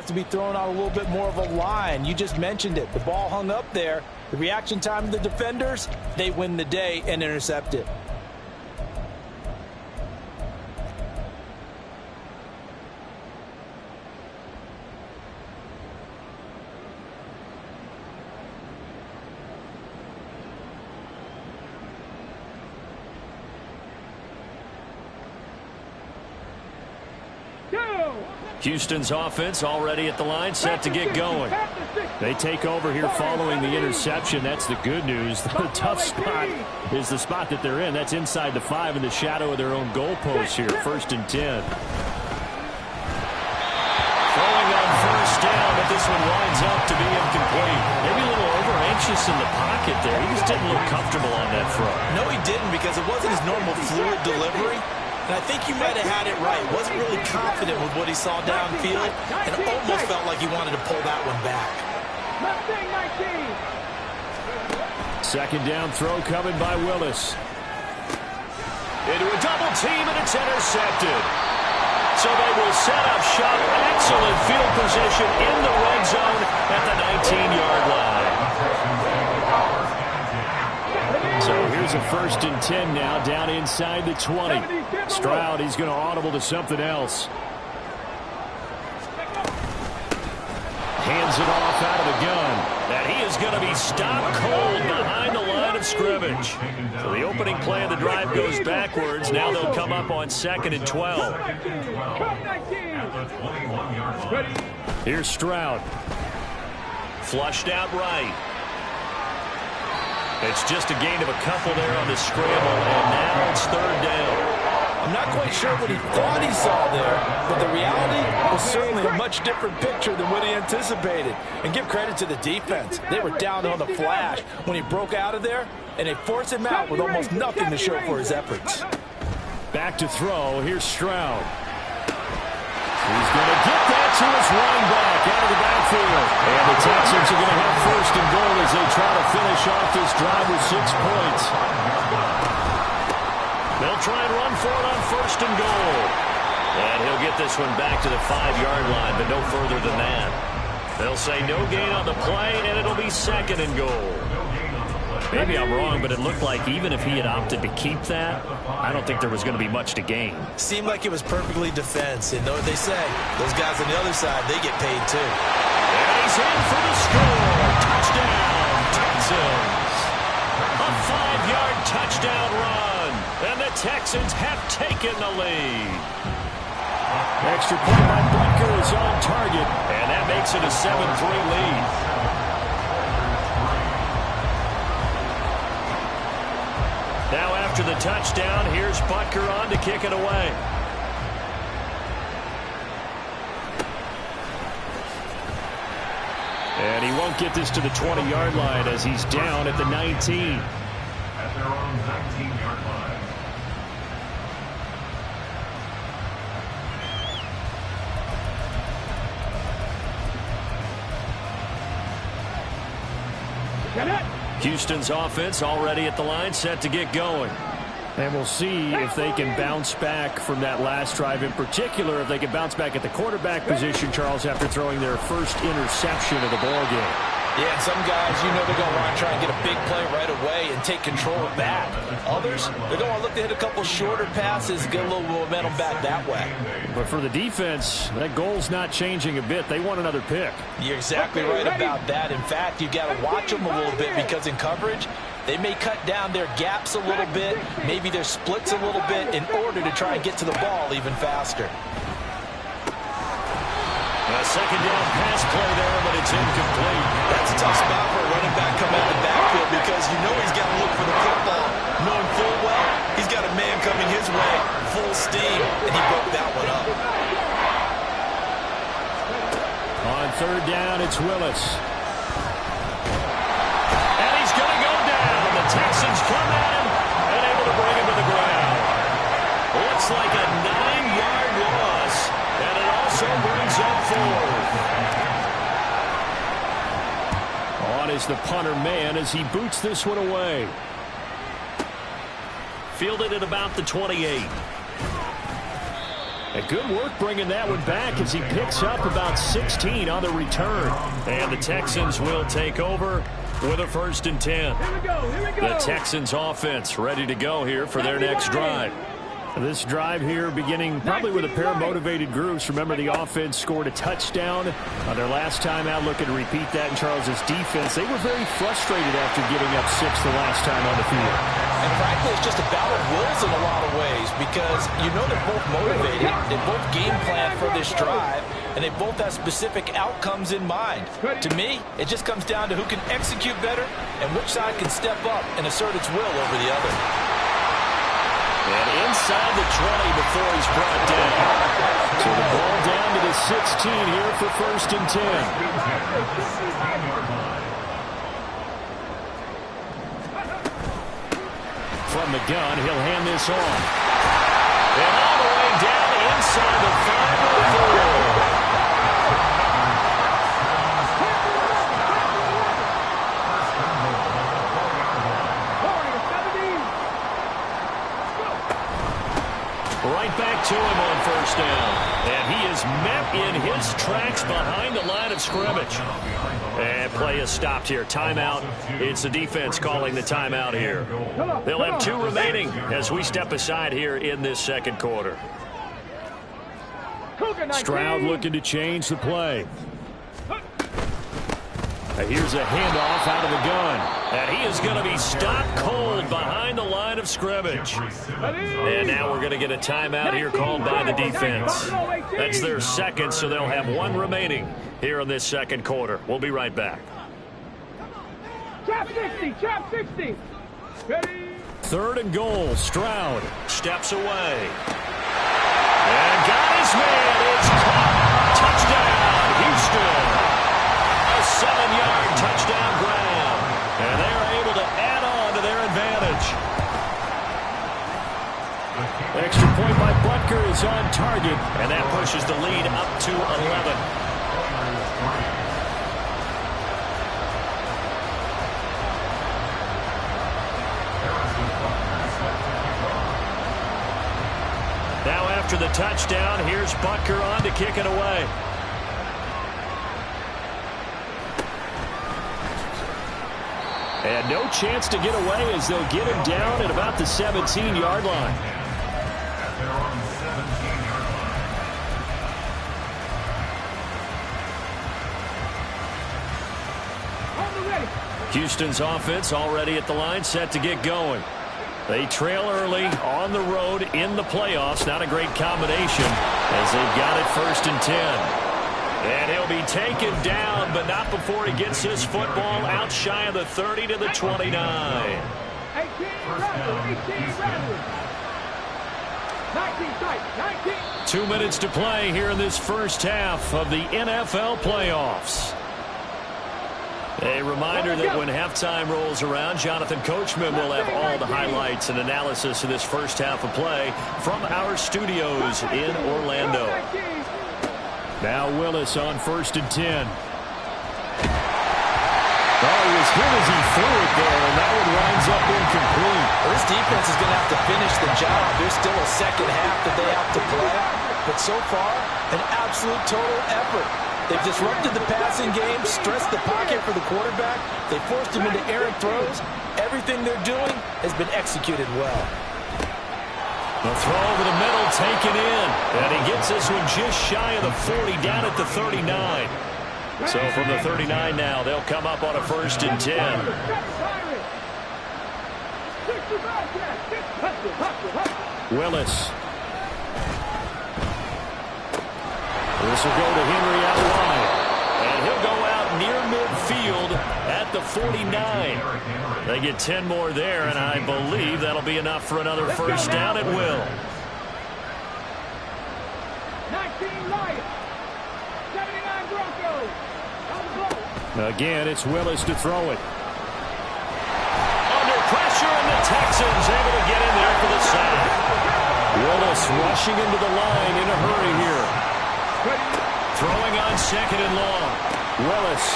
to be throwing out a little bit more of a line. You just mentioned it. The ball hung up there. The reaction time of the defenders, they win the day and intercept it. Houston's offense already at the line, set to get going. They take over here following the interception. That's the good news. The tough spot is the spot that they're in. That's inside the 5 in the shadow of their own goalpost here. 1st and 10. Throwing on 1st down, but this one winds up to be incomplete. Maybe a little over-anxious in the pocket there. He just didn't look comfortable on that front. No, he didn't, because it wasn't his normal fluid delivery. And I think you might have had it right. Wasn't really confident with what he saw downfield, and it almost felt like he wanted to pull that one back. 2nd down throw coming by Willis. Into a double team, and it's intercepted. So they will set up shop. Excellent field position in the red zone at the 19-yard line. So here's a 1st and 10 now, down inside the 20. Stroud, he's going to audible to something else. Hands it off out of the gun. And he is going to be stopped cold behind the line of scrimmage. So the opening play of the drive goes backwards. Now they'll come up on 2nd and 12. Here's Stroud. Flushed out right. It's just a gain of a couple there on the scramble, and now it's 3rd down. I'm not quite sure what he thought he saw there, but the reality was certainly a much different picture than what he anticipated. And give credit to the defense. They were down on the flash when he broke out of there, and they forced him out with almost nothing to show for his efforts. Back to throw. Here's Stroud. He's going to get that to his running back out of the backfield. And the Texans are going to have 1st and goal as they try to finish off this drive with 6 points. They'll try and run for it on 1st and goal. And he'll get this one back to the 5-yard line, but no further than that. They'll say no gain on the play, and it'll be 2nd and goal. Maybe I'm wrong, but it looked like even if he had opted to keep that, I don't think there was going to be much to gain. Seemed like it was perfectly defense. And know what they say, those guys on the other side, they get paid too. And he's in for the score. Touchdown, Texans. A 5-yard touchdown run. And the Texans have taken the lead. Extra point by Butker is on target. And that makes it a 7-3 lead. Now after the touchdown, here's Butker on to kick it away. And he won't get this to the 20-yard line as he's down at the 19. At their own 19-yard line. Houston's offense already at the line, set to get going. And we'll see if they can bounce back from that last drive, in particular if they can bounce back at the quarterback position, Charles, after throwing their first interception of the ballgame. Yeah, and some guys, you know, they're going to want to try and get a big play right away and take control of that. Others, they're going to look to hit a couple shorter passes, get a little momentum back that way. But for the defense, that goal's not changing a bit. They want another pick. You're exactly right about that. In fact, you've got to watch them a little bit because in coverage, they may cut down their gaps a little bit, maybe their splits a little bit in order to try and get to the ball even faster. A 2nd down pass play there, but it's incomplete. That's a tough spot for a running back coming out of the backfield because you know he's got to look for the football, knowing full well he's got a man coming his way, full steam, and he broke that one up. On 3rd down, it's Willis. And he's going to go down. The Texans come at him and able to bring him to the ground. Looks like a 9-yard loss, and it also brings up 4th. On is the punter man as he boots this one away. Fielded at about the 28. And good work bringing that one back as he picks up about 16 on the return. And the Texans will take over with a 1st and 10. The Texans offense ready to go here for their next drive. This drive here beginning probably with a pair of motivated groups. Remember, the offense scored a touchdown on their last time out, looking to repeat that in Charles's defense. They were very frustrated after giving up 6 the last time on the field. And frankly, it's just a battle of wills in a lot of ways because you know they're both motivated, they both game plan for this drive, and they both have specific outcomes in mind. To me, it just comes down to who can execute better and which side can step up and assert its will over the other. And inside the 20 before he's brought down. So the ball down to the 16 here for 1st and 10. From the gun, he'll hand this on. And all the way down inside the 5-4. Right back to him on 1st down. And he is met in his tracks behind the line of scrimmage. And play is stopped here. Timeout. It's the defense calling the timeout here. They'll have 2 remaining as we step aside here in this 2nd quarter. Stroud looking to change the play. Here's a handoff out of the gun. And he is going to be stopped cold behind the line of scrimmage. And now we're going to get a timeout here called by the defense. That's their 2nd, so they'll have 1 remaining here in this 2nd quarter. We'll be right back. Trap 60, trap 60. Ready? 3rd and goal. Stroud steps away. And got his man. It's caught. Touchdown, Houston. A 7-yard touchdown grab. And they are able to add on to their advantage. Extra point by Butker is on target. And that pushes the lead up to 11. Now after the touchdown, here's Butker on to kick it away. And no chance to get away as they'll get him down at about the 17-yard line. Houston's offense already at the line, set to get going. They trail early on the road in the playoffs. Not a great combination as they've got it 1st and 10. And he'll be taken down, but not before he gets his football out shy of the 30 to the 29. 2 minutes to play here in this 1st half of the NFL playoffs. A reminder that when halftime rolls around, Jonathan Coachman will have all the highlights and analysis of this 1st half of play from our studios in Orlando. Now Willis on 1st and 10. Oh, he was hit as he threw it there, and that one winds up incomplete. Well, this defense is going to have to finish the job. There's still a 2nd half that they have to play. But so far, an absolute total effort. They've disrupted the passing game, stressed the pocket for the quarterback. They forced him into errant throws. Everything they're doing has been executed well. The throw over the middle taken in. And he gets this one just shy of the 40, down at the 39. So from the 39 now, they'll come up on a 1st and 10. Willis. This will go to Henry out wide. And he'll go out near midfield at the 49. They get 10 more there, and I believe that'll be enough for another 1st down at will. 19 Lions, 79 Broncos. Again, it's Willis to throw it. Under pressure, and the Texans able to get in there for the sack. Willis rushing into the line in a hurry here. Throwing on 2nd and long. Willis.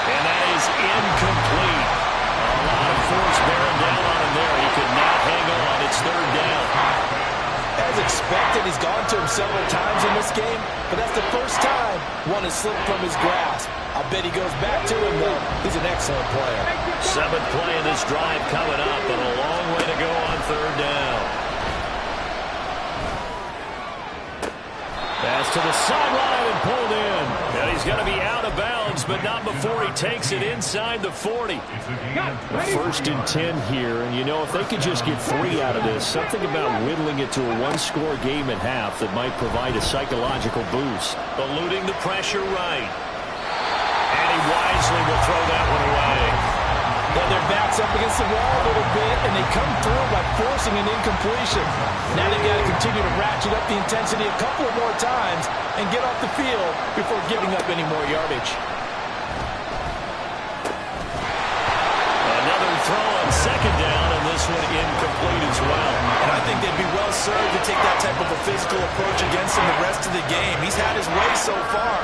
And that is incomplete. A lot of force bearing down on him there. He could not hang on. It's 3rd down. As expected, said he's gone to him several times in this game, but that's the first time one has slipped from his grasp. I bet he goes back to him, though. He's an excellent player. Seventh play of this drive coming up, and a long way to go on third down. Pass to the sideline and pulled in. And he's going to be out of bounds, but not before he takes it inside the 40. First and 10 here, and you know, if they could just get 3 out of this, something about whittling it to a one-score game at half that might provide a psychological boost. Eluding the pressure right. And he wisely will throw that one away. Well, their back's up against the wall a little bit, and they come through by forcing an incompletion. Now they've got to continue to ratchet up the intensity a couple more times and get off the field before giving up any more yardage. Another throw on second down, and this one incomplete as well. And I think they'd be well served to take that type of a physical approach against him the rest of the game. He's had his way so far,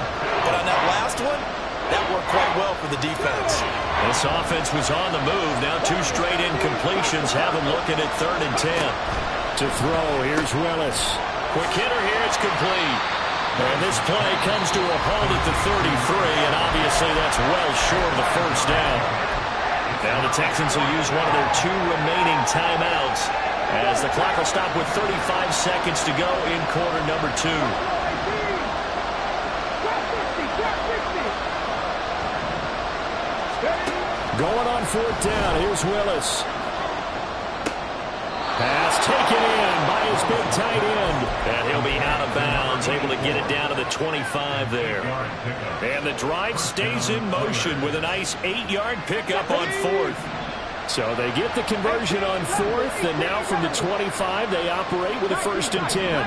but on that last one, that worked quite well for the defense. This offense was on the move. Now 2 straight incompletions have him looking at 3rd and 10. To throw, here's Willis. Quick hitter here, it's complete. And this play comes to a halt at the 33, and obviously that's well short of the first down. Now the Texans will use one of their 2 remaining timeouts as the clock will stop with 35 seconds to go in quarter number 2. Going on 4th down. Here's Willis. Pass taken in by his big tight end. And he'll be out of bounds, able to get it down to the 25 there. And the drive stays in motion with a nice 8-yard pickup on 4th. So they get the conversion on 4th, and now from the 25, they operate with a 1st and 10.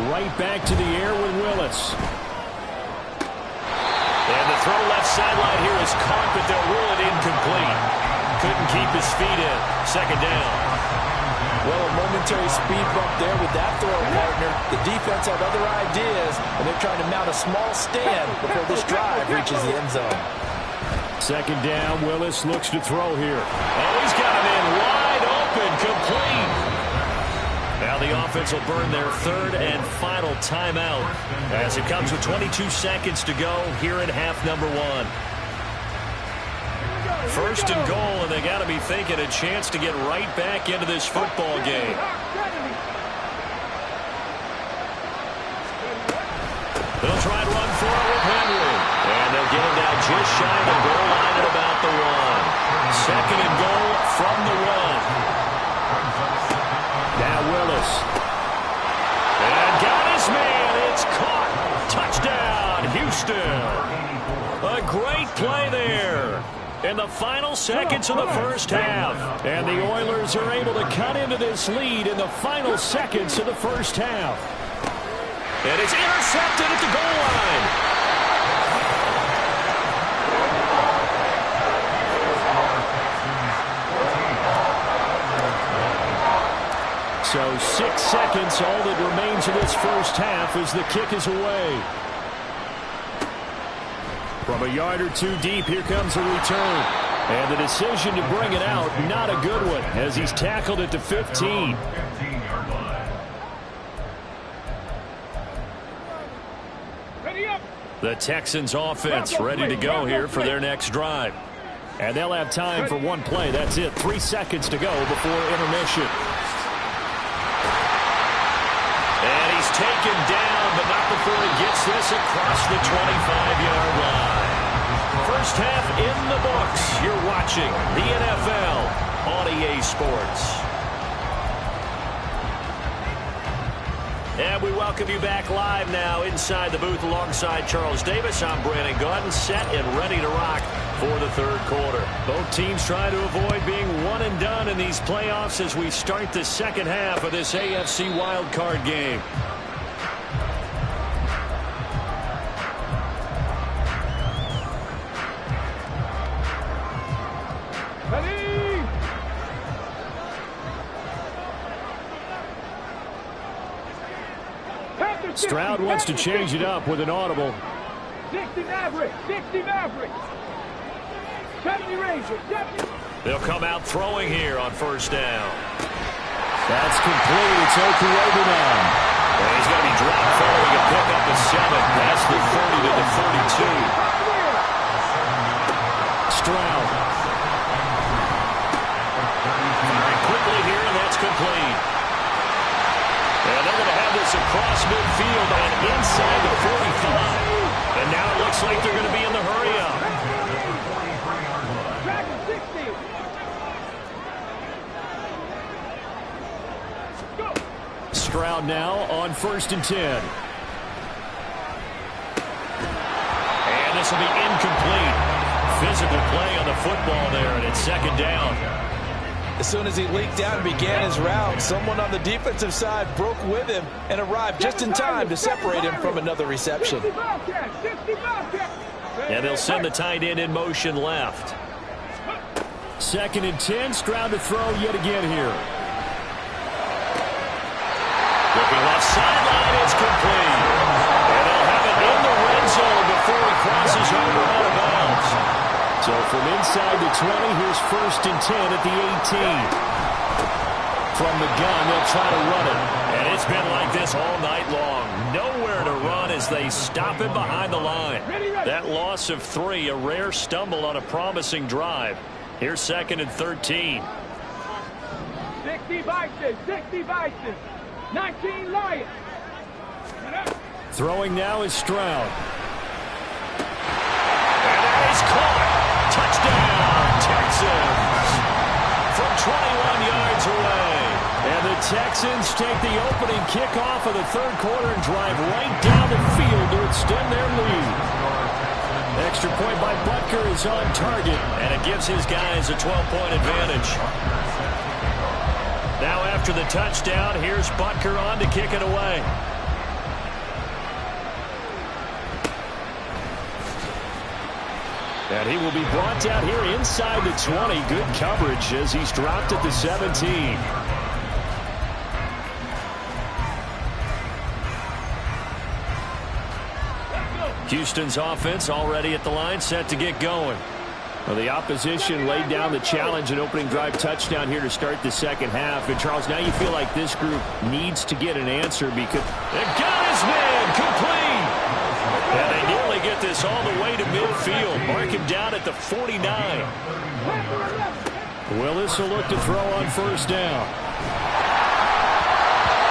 Right back to the air with Willis. And the throw left sideline here is caught, but they'll rule it incomplete. Couldn't keep his feet in. Second down. Well, a momentary speed bump there with that throw, partner. The defense had other ideas, and they're trying to mount a small stand before this drive reaches the end zone. Second down, Willis looks to throw here. Oh, he's got him in wide open, complete. Now the offense will burn their 3rd and final timeout as it comes with 22 seconds to go here in half number 1. 1st and goal, and they got to be thinking a chance to get right back into this football game. They'll try and run for it with Henry. And they'll get him down just shy of the goal line at about the 1. Second and goal from the 1. Now Willis. And got his man. It's caught. Touchdown, Houston. A great play there in the final seconds of the first half. And the Oilers are able to cut into this lead in the final seconds of the first half. And it's intercepted at the goal line. So 6 seconds, all that remains of this first half as the kick is away. From a yard or 2 deep, here comes a return. And the decision to bring it out, not a good one, as he's tackled at the 15. The Texans offense ready to go here for their next drive. And they'll have time for 1 play. That's it. 3 seconds to go before intermission. And he's taken down, but not before he gets this across the 25-yard line. First half in the books. You're watching the NFL on EA Sports. And we welcome you back live now inside the booth alongside Charles Davis. I'm Brandon Gaudin, set and ready to rock for the 3rd quarter. Both teams trying to avoid being one and done in these playoffs as we start the second half of this AFC wildcard game. Stroud wants to change it up with an audible. 60 Mavericks, 60 Mavericks. 70 Rangers, 70. They'll come out throwing here on first down. That's complete. It's Okurobu now. And he's going to be dropped following a pickup of 7. That's the 30 to the 32. Stroud. Firing quickly here, and that's complete. And they're going to have this across midfield and inside the 45. And now it looks like they're going to be in the hurry-up. Stroud now on 1st and 10. And this will be incomplete. Physical play on the football there, and it's 2nd down. As soon as he leaked out and began his route, someone on the defensive side broke with him and arrived just in time to separate him from another reception. And they'll send the tight end in motion left. 2nd and 10. Stroud to throw yet again here. Looking left sideline, it's complete. And they'll have it in the red zone before he crosses over out of bounds. So from inside the 20, here's 1st and 10 at the 18. From the gun, they'll try to run it. And it's been like this all night long. Nowhere to run as they stop him behind the line. That loss of 3, a rare stumble on a promising drive. Here's 2nd and 13. 60 Vikings, 60 Vikings, 19 Lions. Throwing now is Stroud. And that is caught. Touchdown, Texans. From 21 yards away. And the Texans take the opening kickoff of the 3rd quarter and drive right down the field to extend their lead. Extra point by Butker is on target. And it gives his guys a 12-point advantage. Now after the touchdown, here's Butker on to kick it away. And he will be brought down here inside the 20. Good coverage as he's dropped at the 17. Houston's offense already at the line, set to get going. Well, the opposition laid down the challenge, an opening drive touchdown here to start the 2nd half. And, Charles, now you feel like this group needs to get an answer because they've got his man complete. And they nearly get this all the way to midfield. Mark him down at the 49. Willis will look to throw on 1st down.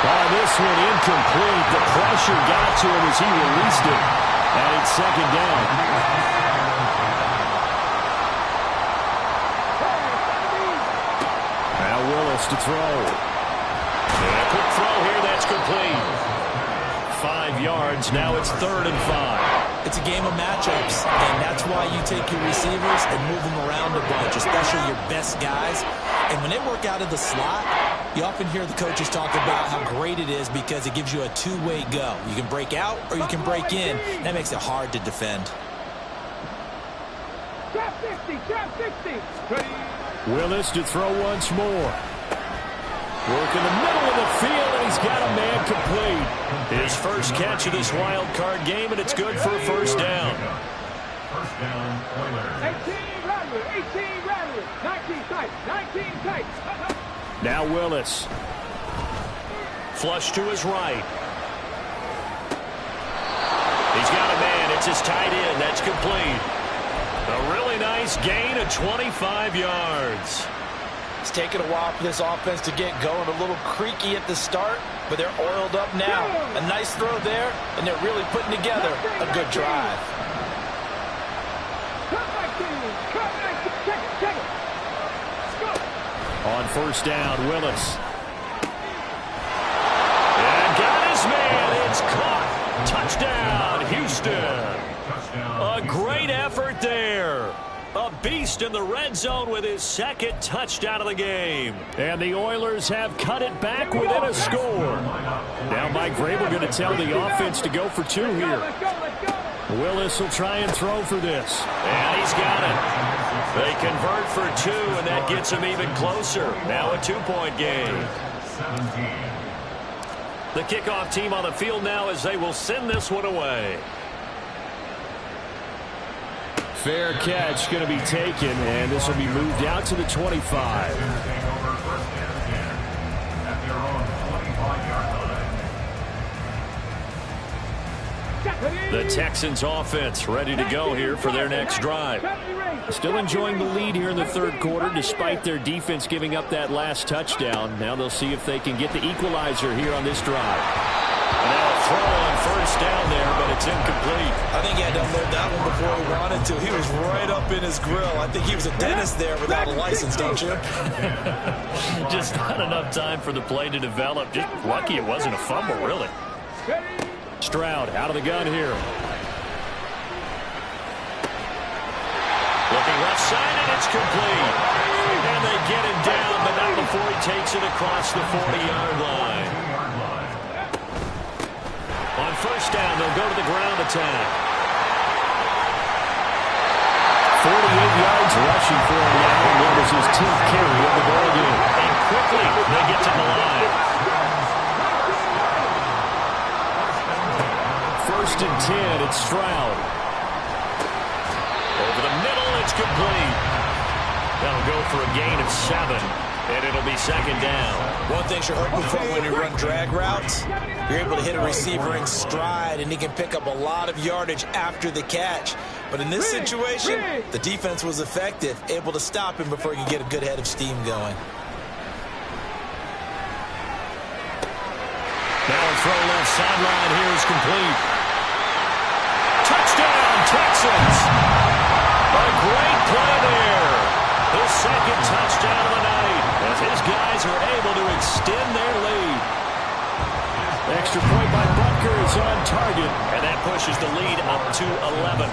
Oh, this one incomplete. The pressure got to him as he released it. And it's 2nd down. Now Willis to throw. And a quick throw here, that's complete. 5 yards, now it's 3rd and 5. It's a game of matchups, and that's why you take your receivers and move them around a bunch, especially your best guys. And when they work out of the slot, you often hear the coaches talk about how great it is because it gives you a two-way go. You can break out or you can break in. That makes it hard to defend. Trap 60, trap 60. Willis to throw once more. Work in the middle of the field, and he's got a man complete. His first catch of this wild card game, and it's good for a 1st down. 18 Rattler, 18 Rattler, 19 tight, 19 tight. Now Willis. Flush to his right. He's got a man. It's his tight end. That's complete. A really nice gain of 25 yards. It's taken a while for this offense to get going. A little creaky at the start, but they're oiled up now. A nice throw there, and they're really putting together a good drive. On 1st down, Willis. And got his man. It's caught. Touchdown, Houston. A great effort there. A beast in the red zone with his 2nd touchdown of the game. And the Oilers have cut it back within a score. Now Mike Vrabel going to tell the offense to go for 2 here. Willis will try and throw for this. And he's got it. They convert for 2, and that gets him even closer. Now a 2-point game. The kickoff team on the field now as they will send this one away. Fair catch going to be taken, and this will be moved out to the 25. The Texans offense ready to go here for their next drive. Still enjoying the lead here in the third quarter despite their defense giving up that last touchdown. Now they'll see if they can get the equalizer here on this drive. And now a throw on first down there, but it's incomplete. I think he had to unload that one before he wanted to. He was right up in his grill. I think he was a dentist there without a license, don't you? Just not enough time for the play to develop. Just lucky it wasn't a fumble, really. Stroud out of the gun here. Looking left side, and it's complete. And they get him down, but not before he takes it across the 40-yard line. On first down, they'll go to the ground attack. 48 yards rushing for him now, and that was his 10th carry of the ball game. And quickly, they get to the line. First and 10, it's Stroud. Over the middle, it's complete. That'll go for a gain of 7, and it'll be second down. One thing you're hoping for when you run drag routes, you're able to hit a receiver in stride, and he can pick up a lot of yardage after the catch. But in this situation, the defense was effective, able to stop him before he could get a good head of steam going. Now a throw left sideline here is complete. Touchdown, Texans! A great play there. His second touchdown of the night as his guys are able to extend their lead. Extra point by Butker is on target, and that pushes the lead up to 11.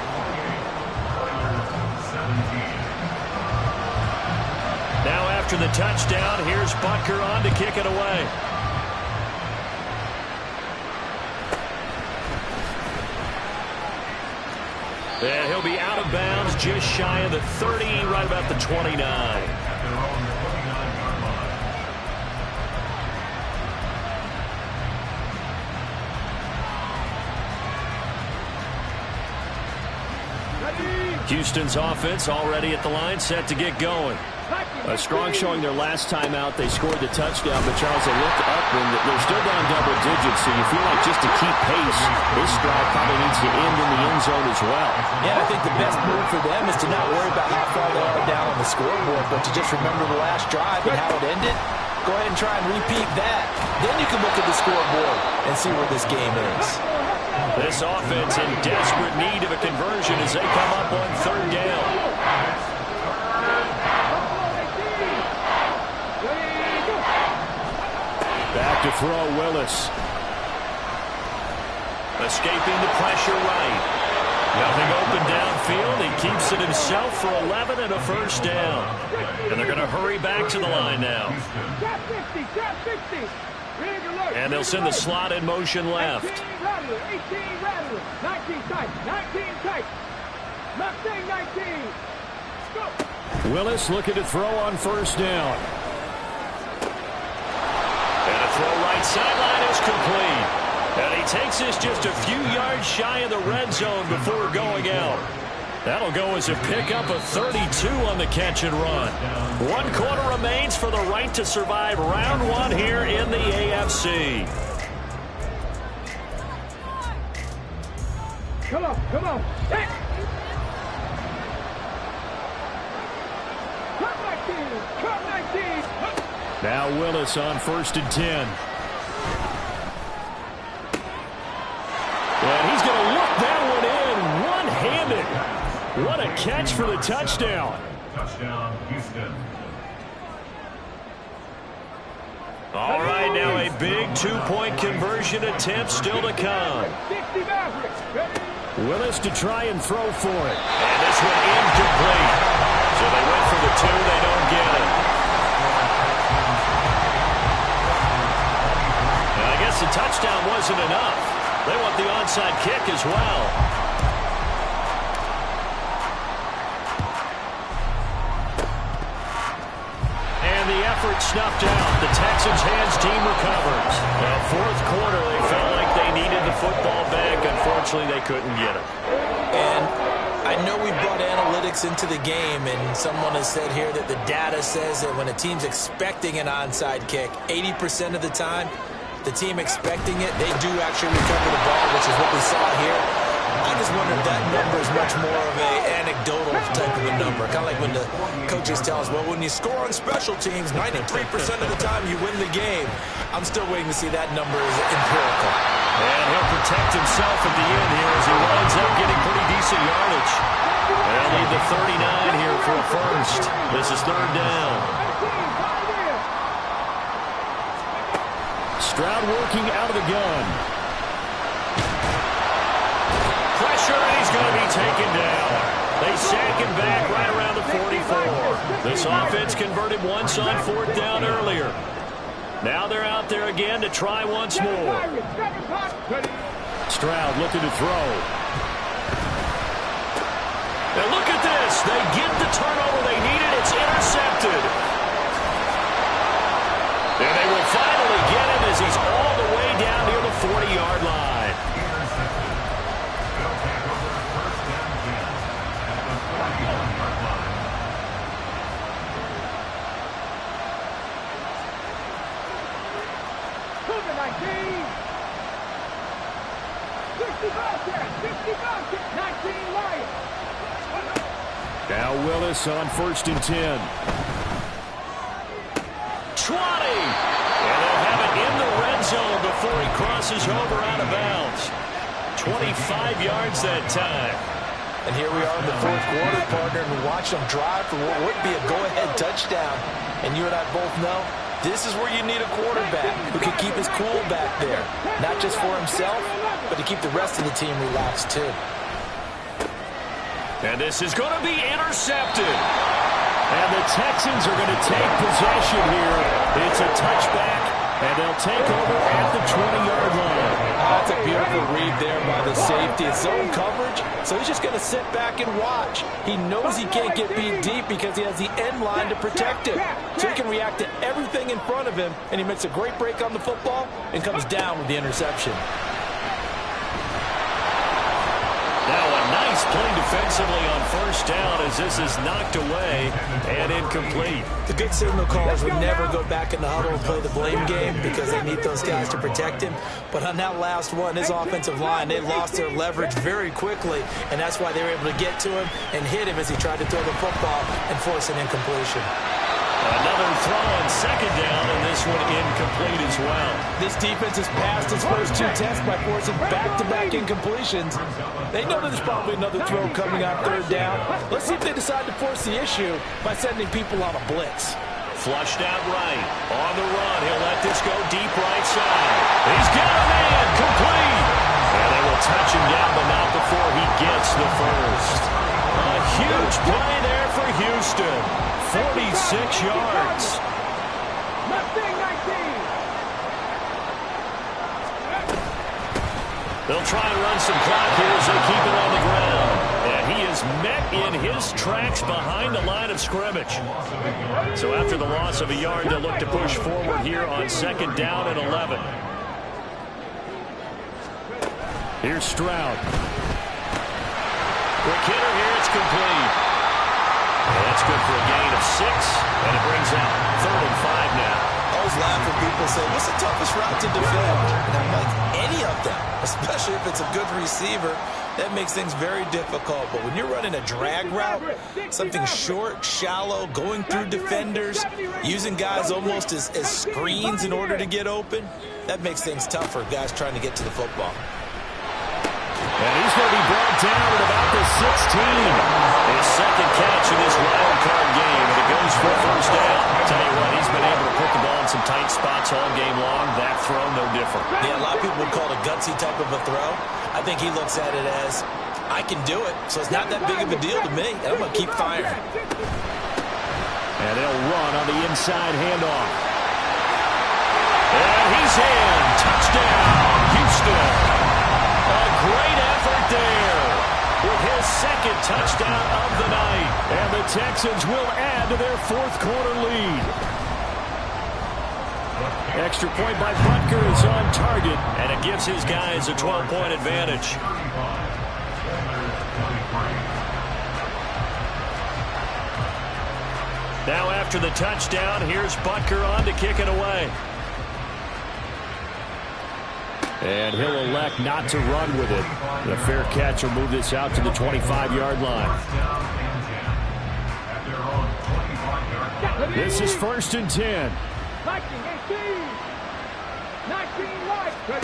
Now after the touchdown, here's Butker on to kick it away. And he'll be out of bounds just shy of the 30, right about the 29. Houston's offense already at the line, set to get going. A strong showing their last time out. They scored the touchdown, but Charles, they looked up and they're still down double digits, so you feel like just to keep pace, this drive probably needs to end in the end zone as well. Yeah, I think the best move for them is to not worry about how far they are down on the scoreboard, but to just remember the last drive and how it ended. Go ahead and try and repeat that. Then you can look at the scoreboard and see where this game is. This offense in desperate need of a conversion as they come up on third down. Back to throw, Willis. Escaping the pressure right. Nothing open downfield. He keeps it himself for 11 and a first down. And they're going to hurry back to the line now. And they'll send the slot in motion left. 18 Rattler, 19 tight, 19 tight. Mustang 19. Go. Willis looking to throw on first down. And a throw right sideline is complete. And he takes this just a few yards shy of the red zone before going out. That'll go as a pickup of 32 on the catch and run. 1 quarter remains for the right to survive round 1 here in the AFC. Come on, come on. Hey. Cut 19. Now Willis on first and 10. And he's going to look that one in one-handed. What a catch for the touchdown. Touchdown, Houston. All right, now a big 2-point conversion attempt still to come. Willis to try and throw for it. And this one incomplete. So they went for the 2. They don't get it. Now, I guess the touchdown wasn't enough. They want the onside kick as well. And the effort snuffed out. The Texans hands team recovers. Now, fourth quarter, they felt like they needed the football back. Unfortunately, they couldn't get it. And I know we brought analytics into the game, and someone has said here that the data says that when a team's expecting an onside kick, 80% of the time, the team expecting it, they do actually recover the ball, which is what we saw here. I just wonder if that number is much more of an anecdotal type of a number. Kind of like when the coaches tell us, well, when you score on special teams, 93% of the time you win the game. I'm still waiting to see that number is empirical. And he'll protect himself at the end here as he winds up getting pretty decent yardage. They'll need the 39 here for a first. This is third down. Stroud working out of the gun. Pressure, and he's going to be taken down. They sack him back right around the 44. This offense converted once on fourth down earlier. Now they're out there again to try once more. Stroud looking to throw. And look at this. They get the turnover they needed. It's intercepted. And they will finally get him as he's all the way down near the 40-yard line. Now Willis on 1st and 10. 20. And they'll have it in the red zone before he crosses over out of bounds. 25 yards that time. And here we are in the fourth quarter, partner, and we watch them drive for what would be a go-ahead touchdown. And you and I both know this is where you need a quarterback who can keep his cool back there. Not just for himself, but to keep the rest of the team relaxed too. And this is going to be intercepted. And the Texans are going to take possession here. It's a touchback, and they'll take over at the 20-yard line. That's a beautiful read there by the safety. It's zone coverage, so he's just going to sit back and watch. He knows he can't get beat deep because he has the end line to protect him. So he can react to everything in front of him, and he makes a great break on the football and comes down with the interception. Now a nice play defensively on first down as this is knocked away and incomplete. The good signal callers would never go back in the huddle and play the blame game because they need those guys to protect him. But on that last one, his offensive line, they lost their leverage very quickly, and that's why they were able to get to him and hit him as he tried to throw the football and force an incompletion. Another throw on second down, and this one incomplete as well. This defense has passed its first two tests by forcing back-to-back incompletions. They know that there's probably another throw coming on third down. Let's see if they decide to force the issue by sending people on a blitz. Flushed out right. On the run, he'll let this go deep right side. He's got a man, complete. And they will touch him down, but not before he gets the first. A huge play there for Houston. 46 yards. They'll try and run some clock here as they keep it on the ground. And he is met in his tracks behind the line of scrimmage. So after the loss of a yard, they'll look to push forward here on second down and 11. Here's Stroud. Quick hitter here, it's complete. And that's good for a gain of 6, and it brings out 3rd and 5 now. I always laugh when people say, what's the toughest route to defend? And I'm like, any of them, especially if it's a good receiver. That makes things very difficult. But when you're running a drag route, something short, shallow, going through defenders, using guys almost as screens in order to get open, that makes things tough for guys trying to get to the football. And he's going to be brought down at about the 16. His second catch in this wild card game, and it goes for a first down. Tell you what, he's been able to put the ball in some tight spots all game long. That throw, no different. Yeah, a lot of people would call it a gutsy type of a throw. I think he looks at it as, I can do it, so it's not that big of a deal to me, and I'm going to keep firing. And they'll run on the inside handoff. And he's in. Touchdown, Houston. A great effort there with his second touchdown of the night. And the Texans will add to their fourth quarter lead. Extra point by Butker is on target, and it gives his guys a 12-point advantage. Now after the touchdown, here's Butker on to kick it away. And he'll elect not to run with it. The fair catch will move this out to the 25-yard line. This is 1st and 10. 19 right.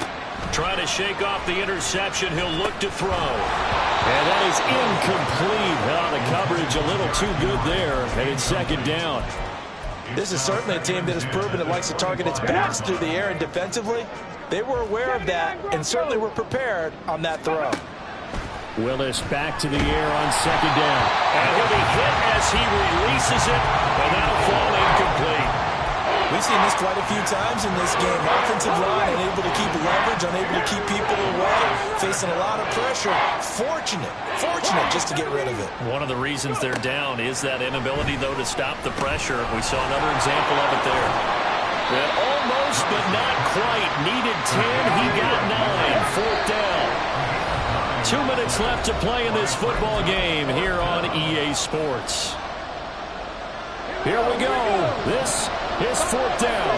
Trying to shake off the interception. He'll look to throw. And that is incomplete. Oh, the coverage a little too good there. And it's 2nd down. This is certainly a team that has proven it likes to target its backs through the air, and defensively, they were aware of that and certainly were prepared on that throw. Willis back to the air on 2nd down. And he'll be hit as he releases it, and that'll fall incomplete. We've seen this quite a few times in this game. Offensive line unable to keep leverage, unable to keep people away, facing a lot of pressure. Fortunate just to get rid of it. One of the reasons they're down is that inability, though, to stop the pressure. We saw another example of it there. And almost, but not quite. Needed 10, he got 9. 4th down. 2 minutes left to play in this football game here on EA Sports. Here we go. This is 4th down.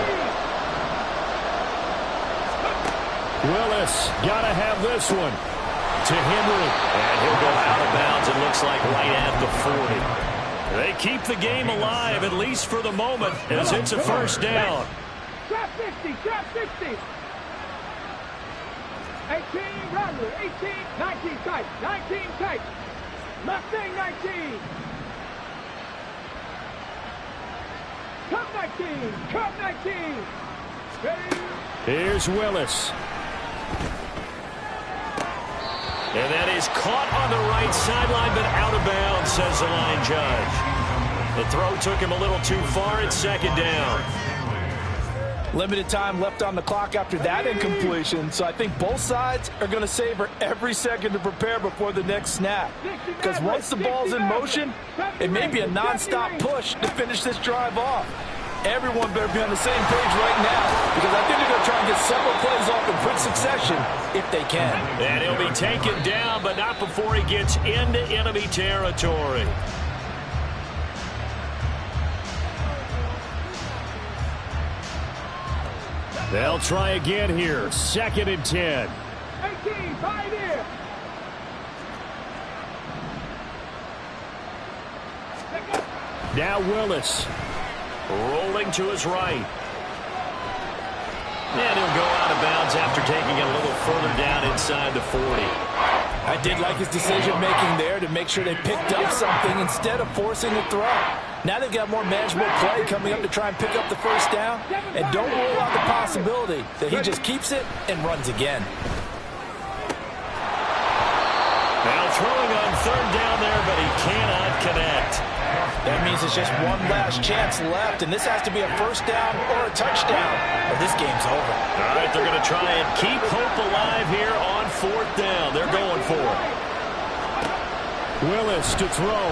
Willis got to have this one to Henry. And he'll go out of bounds, it looks like, right at the 40. They keep the game alive, at least for the moment, as it's a 1st down. Trap 50, trap 50. 18 Rattler, 18, 19 tight, 19 tight. Mustang 19. Cup 19, Cup 19. Ready? Here's Willis. And that is caught on the right sideline, but out of bounds, says the line judge. The throw took him a little too far. It's 2nd down. Limited time left on the clock after that incompletion, so I think both sides are going to savor every second to prepare before the next snap. Because once the ball's in motion, it may be a non-stop push to finish this drive off. Everyone better be on the same page right now, because I think they're going to try and get several plays off in quick succession if they can. And he'll be taken down, but not before he gets into enemy territory. They'll try again here. 2nd and 10. 18, right here. Now Willis. Rolling to his right. And he'll go out of bounds after taking it a little further down inside the 40. I did like his decision-making there to make sure they picked up something instead of forcing a throw. Now they've got more manageable play coming up to try and pick up the 1st down. And don't rule out the possibility that he just keeps it and runs again. Now throwing on 3rd down there, but he cannot connect. That means it's just one last chance left, and this has to be a 1st down or a touchdown, or this game's over. All right, they're going to try and keep hope alive here on 4th down. They're going for it. Willis to throw.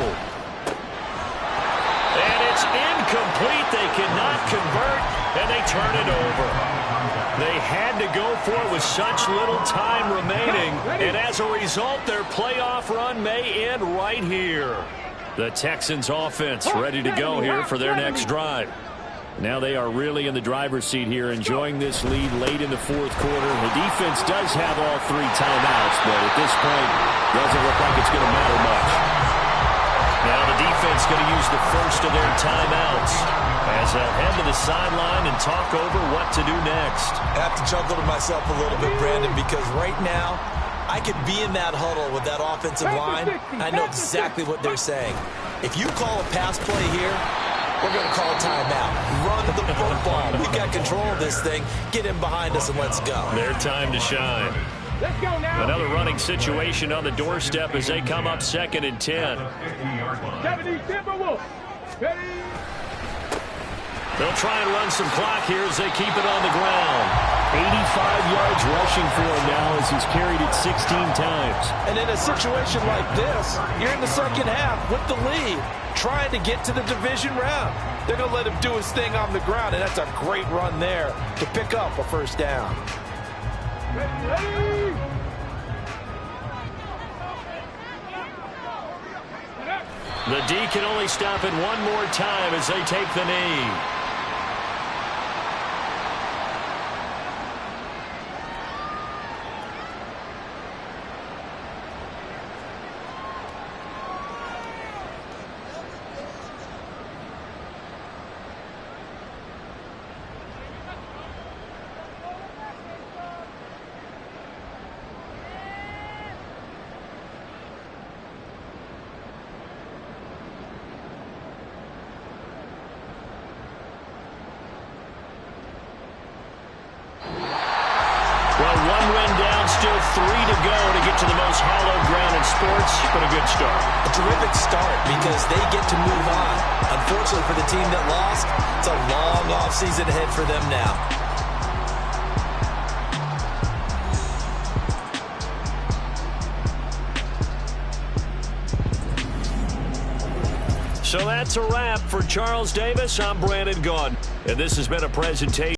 And it's incomplete. They cannot convert, and they turn it over. They had to go for it with such little time remaining, and as a result, their playoff run may end right here. The Texans offense ready to go here for their next drive. Now they are really in the driver's seat here, enjoying this lead late in the 4th quarter. The defense does have all 3 timeouts, but at this point, doesn't look like it's going to matter much. Now the defense going to use the first of their timeouts as they'll head to the sideline and talk over what to do next. I have to chuckle to myself a little bit, Brandon, because right now, I could be in that huddle with that offensive line. I know exactly what they're saying. If you call a pass play here, we're going to call a timeout. Run the football. We've got control of this thing. Get in behind us and let's go. Their time to shine. Let's go now. Another running situation on the doorstep as they come up 2nd and 10. 70 Timberwolves. Ready? They'll try and run some clock here as they keep it on the ground. 85 yards rushing for him now as he's carried it 16 times. And in a situation like this, you're in the 2nd half with the lead, trying to get to the division round. They're going to let him do his thing on the ground, and that's a great run there to pick up a 1st down. Ready? The D can only stop it one more time as they take the knee. Well, one win down, still 3 to go to get to the most hallowed ground in sports, but a good start. A terrific start because they get to move on. Unfortunately for the team that lost, it's a long offseason ahead for them now. So that's a wrap for Charles Davis. I'm Brandon Gaudin, and this has been a presentation.